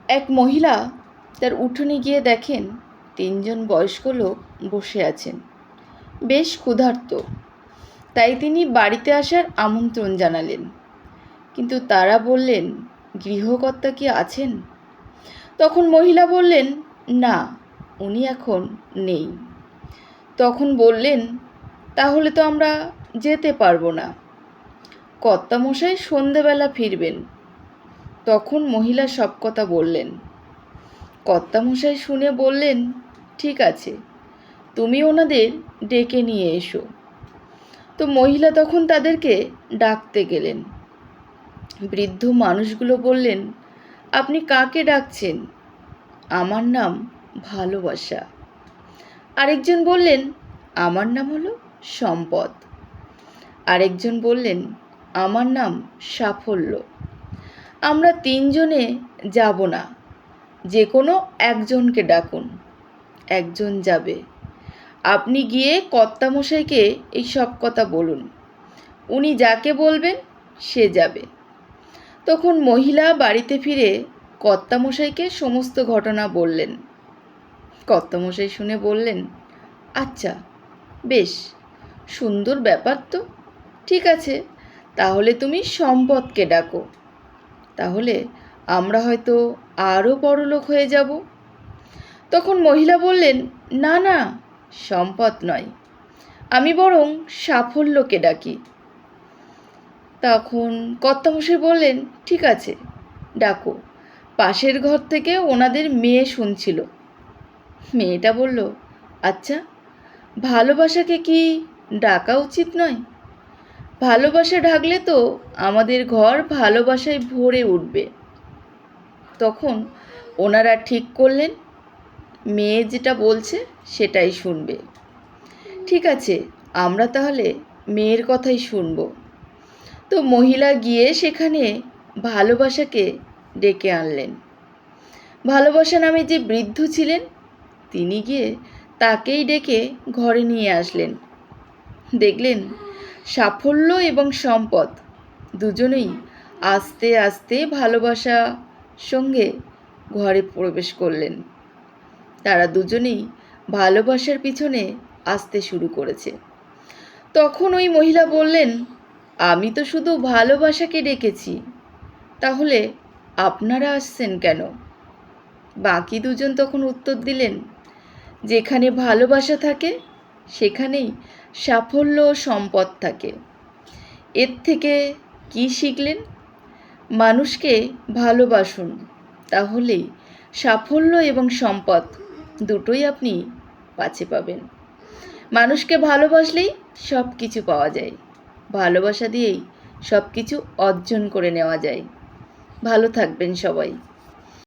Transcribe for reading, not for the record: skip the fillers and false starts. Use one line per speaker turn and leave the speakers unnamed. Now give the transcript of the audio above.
এক মহিলা তার উঠোনে গিয়ে দেখেন 3জন বয়স্ক লোক বসে আছেন, বেশ ক্ষুধার্ত। তাই তিনি বাড়িতে আসার আমন্ত্রণ জানালেন, কিন্তু তারা বললেন, গৃহকর্তা কি আছেন? তখন মহিলা বললেন, না, উনি এখন নেই। তখন বললেন, তাহলে তো আমরা যেতে পারবো না, কর্তামশাই সন্ধেবেলা ফিরবেন। তখন মহিলা সব কথা বললেন। কর্তামশাই শুনে বললেন, ঠিক আছে, তুমি ওনাদের ডেকে নিয়ে এসো। তো মহিলা তখন তাদেরকে ডাকতে গেলেন। বৃদ্ধ মানুষগুলো বললেন, আপনি কাকে ডাকছেন? আমার নাম ভালোবাসা। আরেকজন বললেন, আমার নাম হলো সম্পদ। আরেকজন বললেন, আমার নাম সাফল্য। আমরা 3জনে যাব না, যে কোনো একজনকে ডাকুন, একজন যাবে। আপনি গিয়ে কর্তামশাইকে এই সব কথা বলুন, উনি যাকে বলবেন সে যাবে। তখন মহিলা বাড়িতে ফিরে কর্তামশাইকে সমস্ত ঘটনা বললেন। কর্তামশাই শুনে বললেন, আচ্ছা, বেশ সুন্দর ব্যাপার তো, ঠিক আছে, তাহলে তুমি সম্পদকে ডাকো, তাহলে আমরা হয়তো আরও বড়লোক হয়ে যাব। তখন মহিলা বললেন, না না, সম্পদ নয়, আমি বরং সাফল্যকে ডাকি। তখন কর্তামশাই বললেন, ঠিক আছে, ডাকো। পাশের ঘর থেকে ওনাদের মেয়ে শুনছিল। মেয়েটা বলল, আচ্ছা, ভালোবাসাকে কি ডাকা উচিত নয়? ভালোবাসা ডাকলে তো আমাদের ঘর ভালোবাসায় ভরে উঠবে। তখন ওনারা ঠিক করলেন, মেয়ে যেটা বলছে সেটাই শুনবে। ঠিক আছে, আমরা তাহলে মেয়ের কথাই শুনব। তো মহিলা গিয়ে সেখানে ভালোবাসাকে ডেকে আনলেন। ভালোবাসা নামে যে বৃদ্ধ ছিলেন, তিনি গিয়ে তাকেই ডেকে ঘরে নিয়ে আসলেন। দেখলেন সাফল্য এবং সম্পদ দুজনেই আস্তে আস্তে ভালোবাসা সঙ্গে ঘরে প্রবেশ করলেন। তারা দুজনেই ভালোবাসার পিছনে আসতে শুরু করেছে। তখন ওই মহিলা বললেন, আমি তো শুধু ভালোবাসাকে ডেকেছি, তাহলে আপনারা আসছেন কেন? বাকি দুজন তখন উত্তর দিলেন, যেখানে ভালোবাসা থাকে সেখানেই সাফল্য ও সম্পদ থাকে। এর থেকে কি শিখলেন? মানুষকে ভালোবাসুন, তাহলেই সাফল্য এবং সম্পদ দুটোই আপনি কাছে পাবেন। মানুষকে ভালোবাসলেই সব কিছু পাওয়া যায়, ভালোবাসা দিয়েই সব কিছু অর্জন করে নেওয়া যায়। ভালো থাকবেন সবাই।